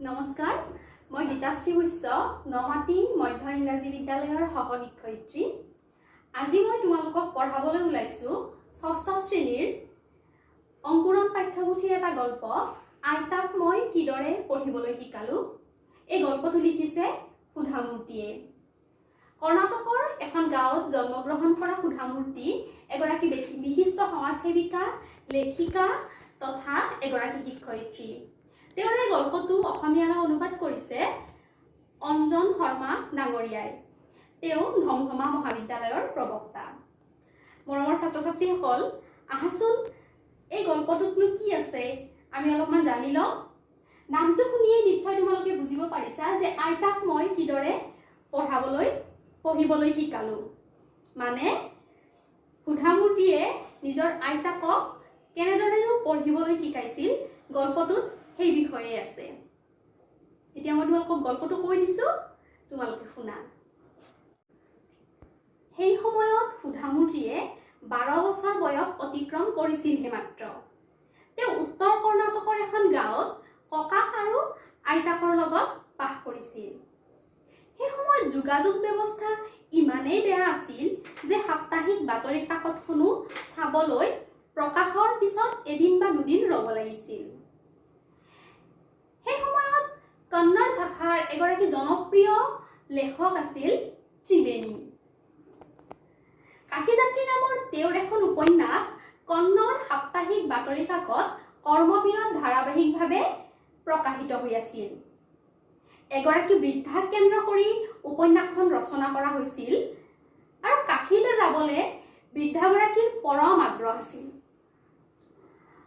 নমস্কাৰ, মই গীতাশ্ৰী নমাতি মধ্য ইংৰাজী বিদ্যালয়ৰ সহশিক্ষয়িত্ৰী। আজি মই তোমালোকক পঢ়াবলৈ ওলাইছোঁ ষষ্ঠ শ্ৰেণীৰ অংকুৰণ পাঠ্যপুথিৰ এটা গল্প আইতাক মই কিদৰে পঢ়িবলৈ শিকালো। এই গল্পটো লিখিছে সুধামূৰ্তিয়ে। কৰ্ণাটকৰ এখন গাঁৱত জন্মগ্ৰহণ কৰা সুধামূৰ্তি এগৰাকী বিশিষ্ট সমাজসেৱিকা, লেখিকা তথা এগৰাকী শিক্ষয়িত্ৰী। তেওঁৰ এই গল্পটো অসমীয়ালৈ অনুবাদ কৰিছে অঞ্জন শৰ্মা ডাঙৰীয়াই। তেওঁ ধমধমা মহাবিদ্যালয়ৰ প্ৰবক্তা। মৰমৰ ছাত্ৰ ছাত্ৰীসকল, আহাচোন এই গল্পটোতনো কি আছে আমি অলপমান জানি লওঁ। নামটো শুনিয়েই নিশ্চয় তোমালোকে বুজিব পাৰিছা যে আইতাক মই কিদৰে পঢ়িবলৈ শিকালো। মানে সুধামূৰ্তিয়ে নিজৰ আইতাকক কেনেদৰেনো পঢ়িবলৈ শিকাইছিল গল্পটোত সেই বিষয়ে আছে। এতিয়া মই তোমালোকক গল্পটো কৈ দিছোঁ, তোমালোকে শুনা। সেই সময়ত সুধামূৰ্তিয়ে 12 বছৰ বয়স অতিক্ৰম কৰিছিলহে মাত্ৰ। তেওঁ উত্তৰ কৰ্ণাটকৰ এখন গাঁৱত ককাক আৰু আইতাকৰ লগত বাস কৰিছিল। সেই সময়ত যোগাযোগ ব্যৱস্থা ইমানেই বেয়া আছিল যে সাপ্তাহিক বাতৰি কাকতখনো চাবলৈ প্ৰকাশৰ পিছত এদিন বা দুদিন ৰ'ব লাগিছিল। সেই সময়ত কন্নড় ভাষাৰ এগৰাকী জনপ্ৰিয় লেখক আছিল ত্ৰিবেণী। কাশীযাত্ৰী নামৰ তেওঁৰ এখন উপন্যাস কন্নড় সাপ্তাহিক বাতৰি কাকত কৰ্মবীৰত ধাৰাবাহিকভাৱে প্ৰকাশিত হৈ আছিল। এগৰাকী বৃদ্ধাক কেন্দ্ৰ কৰি উপন্যাসখন ৰচনা কৰা হৈছিল আৰু কাশীলৈ যাবলৈ বৃদ্ধাগৰাকীৰ পৰম আগ্ৰহ আছিল।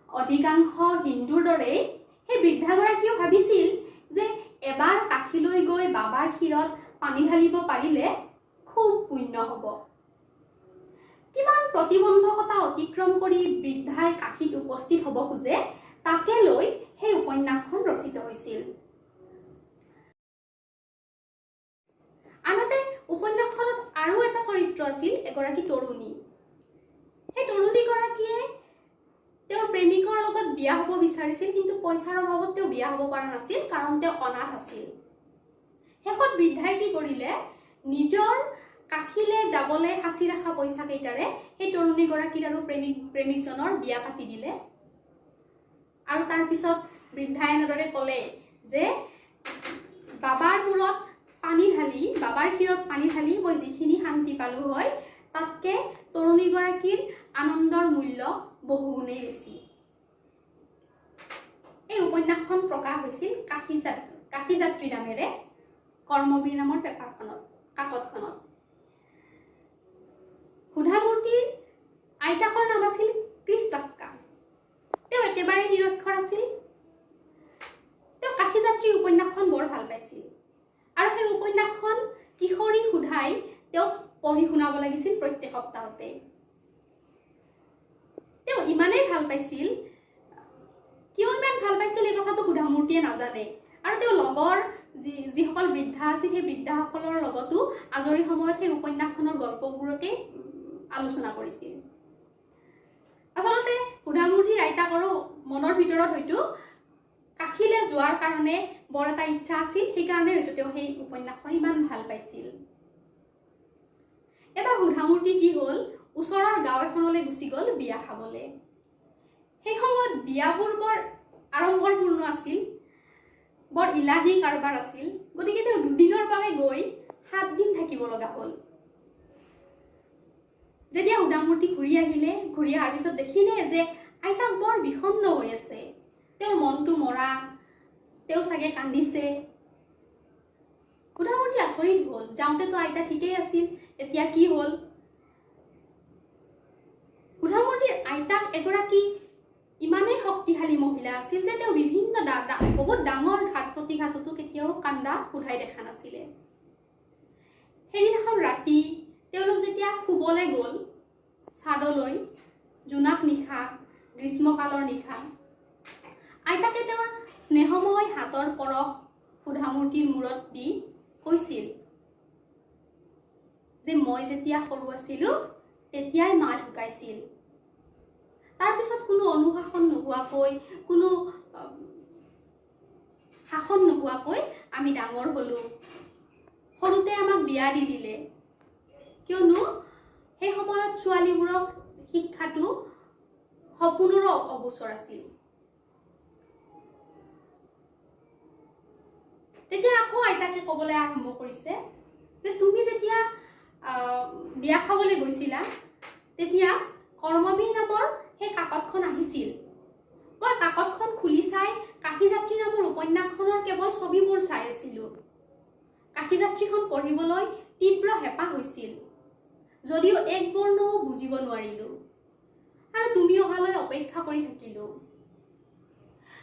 অধিকাংশ হিন্দুৰ দৰেই সেই বৃদ্ধাগৰাকীয়েও ভাবিছিল যে এবাৰ কাশীলৈ গৈ বাবাৰ শিৰত পানী ঢালিব পাৰিলে খুব পুণ্য হ'ব। কিমান প্ৰতিবন্ধকতা অতিক্ৰম কৰি বৃদ্ধাই কাশীত উপস্থিত হ'ব খোজে তাকে লৈ সেই উপন্যাসখন ৰচিত হৈছিল। আনহাতে উপন্যাসখনত আৰু এটা চৰিত্ৰ আছিল এগৰাকী তৰুণী। সেই তৰুণীগৰাকীয়ে তেওঁৰ প্ৰেমিকৰ লগত বিয়া হ'ব বিচাৰিছিল, কিন্তু পইচাৰ অভাৱত তেওঁ বিয়া হ'ব পৰা নাছিল, কাৰণ তেওঁ অনাথ আছিল। শেষত বৃদ্ধাই কি কৰিলে, নিজৰ কাশীলৈ যাবলৈ সাঁচি ৰখা পইচা কেইটাৰে সেই তৰুণীগৰাকীৰ আৰু প্ৰেমিকজনৰ বিয়া পাতি দিলে। আৰু তাৰপিছত বৃদ্ধাই এনেদৰে ক'লে যে বাবাৰ মূৰত পানী ঢালি, বাবাৰ শিৰত পানী ঢালি মই যিখিনি শান্তি পালো হয় তাতকে তৰুণীগৰাকীৰ আনন্দৰ মূল্য বহুগুণেই বেছি। এই উপন্যাসখন প্ৰকাশ হৈছিল কাশীযাত্ৰী নামেৰে কৰ্মবীৰ নামৰ কাকতখনত। সুধামূৰ্তিৰ আইতাকৰ নাম আছিল কৃষ্ণক্কা। তেওঁ একেবাৰে নিৰক্ষৰ আছিল। তেওঁ কাশীযাত্ৰী উপন্যাসখন বৰ ভাল পাইছিল আৰু সেই উপন্যাসখন কিশোৰী সুধাই তেওঁক পঢ়ি শুনাব লাগিছিল প্ৰত্যেক সপ্তাহতে। তেওঁ ইমানেই ভাল পাইছিল, কিয় ইমান ভাল পাইছিল এই কথাটো সুধামূৰ্তিয়ে নাজানে। আৰু তেওঁ লগৰ যিসকল বৃদ্ধা আছিল সেই বৃদ্ধাসকলৰ লগতো আজৰি সময়ত সেই উপন্যাসখনৰ গল্পবোৰকে আলোচনা কৰিছিল। আচলতে সুধামূৰ্তিৰ আইতাকৰো মনৰ ভিতৰত হয়তো কাশীলৈ যোৱাৰ কাৰণে বৰ এটা ইচ্ছা আছিল, সেইকাৰণে হয়তো তেওঁ সেই উপন্যাসখন ইমান ভাল পাইছিল। এবাৰ সুধামূৰ্তি কি হ'ল, ওচৰৰ গাঁও এখনলৈ গুচি গ'ল বিয়া খাবলৈ। সেই সময়ত বিয়াবোৰ বৰ আড়ম্বৰপূৰ্ণ আছিল, বৰ ইলাহী কাৰবাৰ আছিল। গতিকে তেওঁ দুদিনৰ বাবে গৈ 7 দিন থাকিব লগা হ'ল। যেতিয়া সুধামূৰ্তি ঘূৰি অহাৰ পিছত দেখিলে যে আইতাক বৰ বিষণ্ণ হৈ আছে, তেওঁৰ মনটো মৰা, তেওঁ চাগে কান্দিছে। সুধামূৰ্তি আচৰিত হ'ল, যাওঁতেতো আইতা ঠিকেই আছিল, এতিয়া কি হ'ল। সুধামূৰ্তিৰ আইতাক এগৰাকী ইমানেই শক্তিশালী মহিলা আছিল যে তেওঁ বিভিন্ন বহুত ডাঙৰ ঘাত প্ৰতিঘাততো কেতিয়াও কান্দা সোধাই দেখা নাছিলে। সেইদিনাখন ৰাতি তেওঁলোক যেতিয়া শুবলৈ গ'ল চাদলৈ, জোনাক নিশা, গ্ৰীষ্মকালৰ নিশা, আইতাকে তেওঁৰ স্নেহময় হাতৰ পৰশ সুধামূৰ্তিৰ মূৰত দি কৈছিল যে মই যেতিয়া সৰু আছিলো তেতিয়াই মা ঢুকাইছিল। তাৰপিছত কোনো অনুশাসন নোহোৱাকৈ, কোনো শাসন নোহোৱাকৈ আমি ডাঙৰ হলো সৰুতে আমাক বিয়া দি দিলে কিয়নো সেই সময়ত ছোৱালীবোৰক শিক্ষাটো সপোনৰ অগোচৰ আছিল তেতিয়া আকৌ আইতাকে ক'বলৈ আৰম্ভ কৰিছে যে তুমি যেতিয়া বিয়া খাবলৈ গৈছিলা তেতিয়া কৰ্মবীৰ নামৰ সেই কাকতখন আহিছিল মই কাকতখন খুলি চাই কাশীযাত্ৰী নামৰ উপন্যাসখনৰ কেৱল ছবিবোৰ চাই আছিলো কাশীযাত্ৰীখন পঢ়িবলৈ তীব্ৰ হেঁপাহ হৈছিল যদিও এক বৰ্ণও বুজিব নোৱাৰিলো আৰু তুমি অহালৈ অপেক্ষা কৰি থাকিলো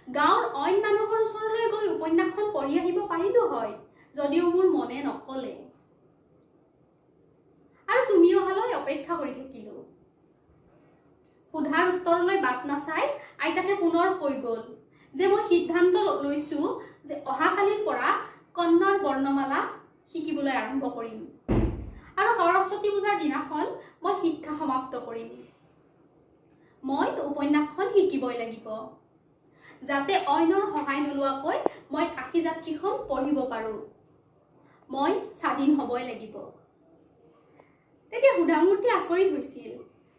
গাঁৱৰ অইন মানুহৰ ওচৰলৈ গৈ উপন্যাসখন পঢ়ি আহিব পাৰিলো হয় যদিও মোৰ মনে নকলে আৰু তুমি অহালৈ অপেক্ষা কৰি থাকিলো সোধাৰ উত্তৰলৈ বাট নাচাই আইতাকে পুনৰ কৈ গ'ল যে মই সিদ্ধান্ত লৈছো যে অহাকালিৰ পৰা কন্নড় বৰ্ণমালা শিকিবলৈ আৰম্ভ কৰিম আৰু সৰস্বতী পূজাৰ দিনাখন মই শিক্ষা সমাপ্ত কৰিম মই উপন্যাসখন শিকিবই লাগিব যাতে অইনৰ সহায় নোলোৱাকৈ মই কাশীযাত্ৰীখন পঢ়িব পাৰো মই স্বাধীন হ'বই লাগিব তেতিয়া সুধামূৰ্তি আচৰিত হৈছিল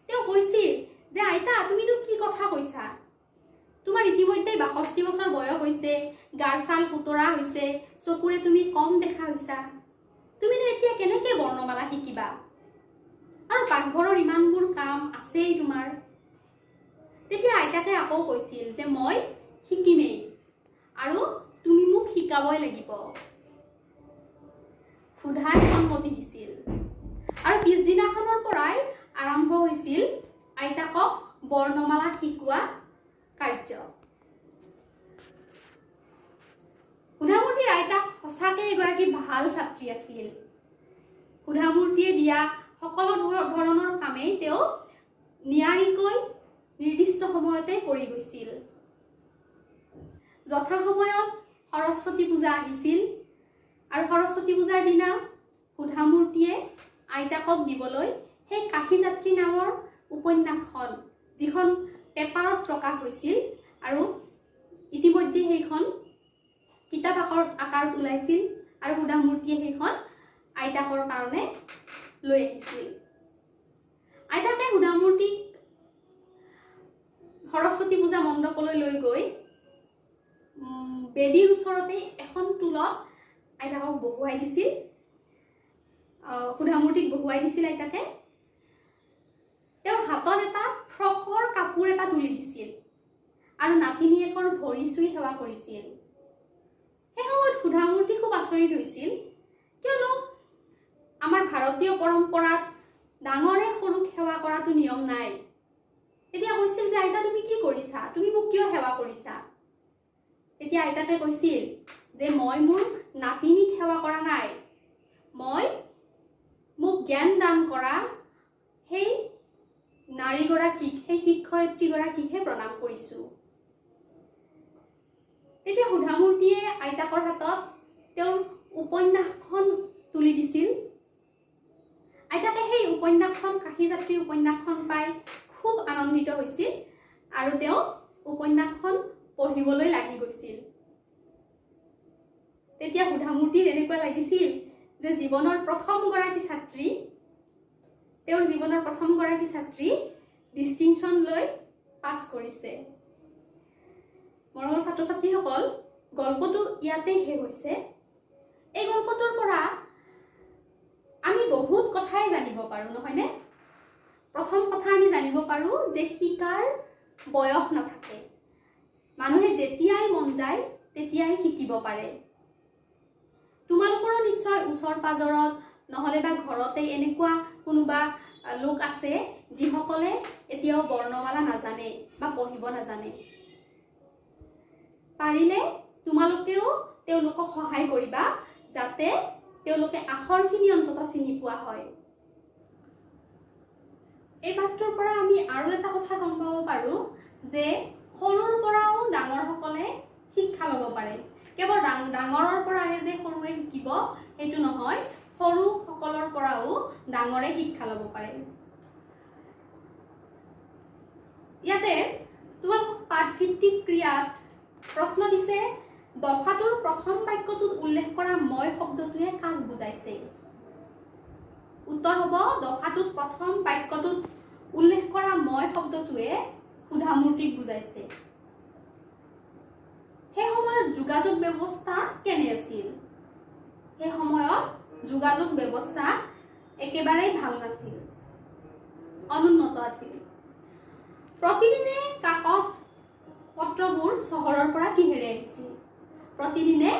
তেওঁ কৈছিল যে আইতা তুমিনো কি কথা কৈছা তোমাৰ ইতিমধ্যে ৬২ বছৰ বয়স হৈছে গাৰ ছাল পুতৰা হৈছে চকুৰে তুমি কম দেখা হৈছা তুমিনো এতিয়া কেনেকৈ বৰ্ণমালা শিকিবা আৰু পাকঘৰৰ ইমানবোৰ কাম আছেই তোমাৰ তেতিয়া আইতাকে আকৌ কৈছিল যে মই শিকিমেই আৰু তুমি মোক শিকাবই লাগিব সুধাই সন্মতি দিছিল আৰু পিছদিনাখনৰ পৰাই আৰম্ভ হৈছিল আইতাকক বৰ্ণমালা শিকোৱা কাৰ্য সুধামূৰ্তিৰ আইতাক সঁচাকৈ এগৰাকী ভাল ছাত্ৰী আছিল সুধামূৰ্তিয়ে দিয়া সকলো ধৰণৰ কামেই তেওঁ নিয়াৰিকৈ নিৰ্দিষ্ট সময়তে কৰি গৈছিল যথা সময়ত সৰস্বতী পূজা আহিছিল আৰু সৰস্বতী পূজাৰ দিনা সুধামূৰ্তিয়ে আইতাকক দিবলৈ সেই কাশীযাত্ৰী নামৰ উপন্যাসখন যিখন পেপাৰত প্ৰকাশ হৈছিল আৰু ইতিমধ্যে সেইখন কিতাপ আকাৰত ওলাইছিল আৰু সুধামূৰ্তিয়ে সেইখন আইতাকৰ কাৰণে লৈ আহিছিল আইতাকে সুধামূৰ্তিক সৰস্বতী পূজা মণ্ডপলৈ লৈ গৈ বেদীৰ ওচৰতে এখন টুলত আইতাকক বহুৱাই দিছিল সুধামূৰ্তিক বহুৱাই দিছিল আইতাকে তেওঁৰ হাতত এটা ফ্ৰকৰ কাপোৰ এটা তুলি দিছিল আৰু নাতিনীয়েকৰ ভৰি চুই সেৱা কৰিছিল সেই সময়ত সুধামূৰ্তি খুব আচৰিত হৈছিল কিয়নো আমাৰ ভাৰতীয় পৰম্পৰাত ডাঙৰে সৰুক সেৱা কৰাটো নিয়ম নাই তেতিয়া কৈছিল যে আইতা তুমি কি কৰিছা তুমি মোক কিয় সেৱা কৰিছা তেতিয়া আইতাকে কৈছিল যে মই মোৰ নাতিনীক সেৱা কৰা নাই মই মোক জ্ঞান দান কৰা সেই নাৰীগৰাকীক সেই শিক্ষয়িত্ৰীগৰাকীকহে প্ৰণাম কৰিছো তেতিয়া সুধামূৰ্তিয়ে আইতাকৰ হাতত তেওঁৰ উপন্যাসখন তুলি দিছিল আইতাকে সেই উপন্যাসখন কাশীযাত্ৰী উপন্যাসখন পাই খুব আনন্দিত হৈছিল আৰু তেওঁ উপন্যাসখন পঢ়িবলৈ লাগি গৈছিল তেতিয়া সুধামূৰ্তিৰ এনেকুৱা লাগিছিল যে জীৱনৰ প্ৰথমগৰাকী ছাত্ৰী তেওঁৰ জীৱনৰ প্ৰথমগৰাকী ছাত্ৰী ডিষ্টিংশ্যন লৈ পাছ কৰিছে মৰমৰ ছাত্ৰ ছাত্ৰীসকল গল্পটো ইয়াতে শেষ হৈছে এই গল্পটোৰ পৰা আমি বহুত কথাই জানিব পাৰো নহয়নে প্ৰথম কথা আমি জানিব পাৰো যে শিকাৰ বয়স নাথাকে মানুহে যেতিয়াই মন যায় তেতিয়াই শিকিব পাৰে তোমালোকৰো নিশ্চয় ওচৰ পাজৰত নহলে বা ঘৰতে এনেকুৱা কোনোবা লোক আছে যিসকলে এতিয়াও বৰ্ণমালা নাজানে বা পঢ়িব নাজানে পাৰিলে তোমালোকেও তেওঁলোকক সহায় কৰিবা যাতে তেওঁলোকে আখৰখিনি অন্তত চিনি পোৱা হয় এই বাক্যৰ পৰা আমি আৰু এটা কথা গম পাব পাৰো যে সৰুৰ পৰাও ডাঙৰসকলে শিক্ষা ল'ব পাৰে কেৱল ডাঙৰৰ পৰাহে যে সৰুৱে শিকিব সেইটো নহয় সৰু সকলৰ পৰাও ডাঙৰে শিক্ষা ল'ব পাৰে ইয়াতে তোমালোক পাঠভিত্তিক ক্ৰিয়াত প্ৰশ্ন দিছে দফাটোৰ প্ৰথম বাক্যটোত উল্লেখ কৰা মই শব্দটোৱে কাক বুজাইছে উত্তৰ হ'ব দফাটোত প্ৰথম বাক্যটোত উল্লেখ কৰা মই শব্দটোৱে সুধামূৰ্তিক বুজাইছে সেই সময়ত যোগাযোগ ব্যৱস্থা কেনে আছিল সেই সময়ত যোগাযোগ ব্যৱস্থা একেবাৰে ভাল নাছিল অনুন্নত আছিল প্ৰতিদিনে কাকত পত্ৰবোৰ চহৰৰ পৰা কিহেৰে আহিছিল প্ৰতিদিনে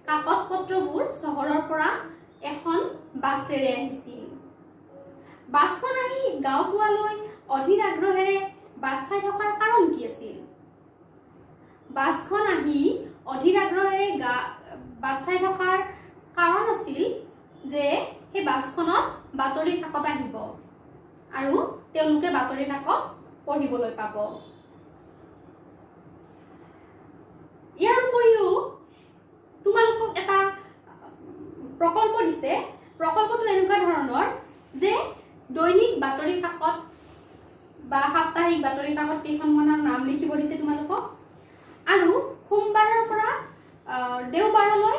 কাকত পত্ৰবোৰ চহৰৰ পৰা এখন বাছেৰে আহিছিল বাছখন আহি গাঁও পোৱালৈ অধীৰ আগ্ৰহেৰে বাট চাই থকাৰ কাৰণ কি আছিল বাছখন আহি অধীৰ আগ্ৰহেৰে বাট চাই থকাৰ কাৰণ আছিল যে সেই বাছখনত বাতৰি কাকত আহিব আৰু তেওঁলোকে বাতৰি কাকত পঢ়িবলৈ পাব ইয়াৰ উপৰিও তোমালোকক এটা প্ৰকল্প দিছে প্ৰকল্পটো এনেকুৱা ধৰণৰ যে দৈনিক বাতৰি কাকত বা সাপ্তাহিক বাতৰি কাকত কেইখনমানৰ নাম লিখিব দিছে তোমালোকক আৰু সোমবাৰৰ পৰা দেওবাৰলৈ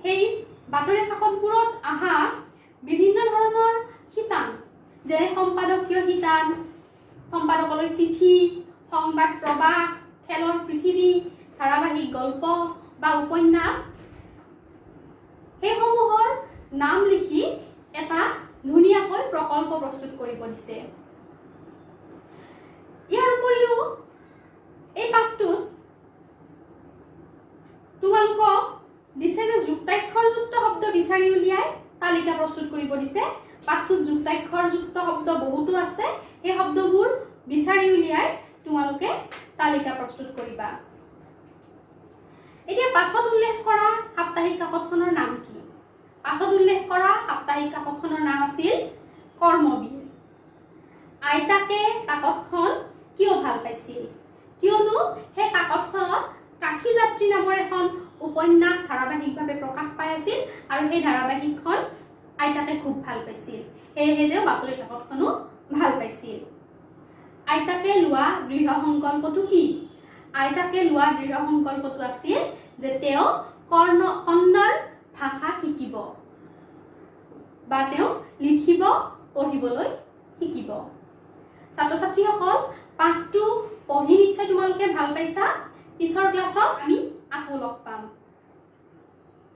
সেই বাতৰি কাকতবোৰত আহা বিভিন্ন ধৰণৰ শিতান যেনে সম্পাদকীয় শিতান সম্পাদকলৈ চিঠি সংবাদ প্ৰবাহ খেলৰ পৃথিৱী ধাৰাবাহিক গল্প বা উপন্যাস সেইসমূহৰ নাম লিখি এটা ধুনীয়াকৈ প্ৰকল্প প্ৰস্তুত কৰিব দিছে ইয়াৰ উপৰিও এই পাঠটোত তোমালোকক দিছে যে যুক্তাক্ষৰযুক্ত শব্দ বিচাৰি উলিয়াই তালিকা প্ৰস্তুত কৰিব দিছে পাঠটোত যুক্তাক্ষৰযুক্ত শব্দ বহুতো আছে এই শব্দবোৰ বিচাৰি উলিয়াই তোমালোকে তালিকা প্ৰস্তুত কৰিবা এতিয়া পাঠত উল্লেখ কৰা সাপ্তাহিক কাকতখনৰ নাম কি পাঠত উল্লেখ কৰা সাপ্তাহিক কাকতখনৰ নাম আছিল কৰ্মবীৰ আইতাকে কাকতখন কিয় ভাল পাইছিল কিয়নো সেই কাকতখনত কাশী যাত্ৰী নামৰ এখন উপন্যাস ধাৰাবাহিকভাৱে প্ৰকাশ পাই আছিল আৰু সেই ধাৰাবাহিকখন আইতাকে খুব ভাল পাইছিল সেয়েহে তেওঁ বাতৰি কাকতখনো ভাল পাইছিল আইতাকে লোৱা দৃঢ় সংকল্পটো কি আইতাকে লোৱা দৃঢ় সংকল্পটো আছিল যে তেওঁ কন্নড় ভাষা শিকিব বা তেওঁ লিখিব পঢ়িবলৈ শিকিব ছাত্ৰ ছাত্ৰীসকল পাঠটো পঢ়ি নিশ্চয় তোমালোকে ভাল পাইছা পিছৰ ক্লাছত আমি আকৌ লগ পাম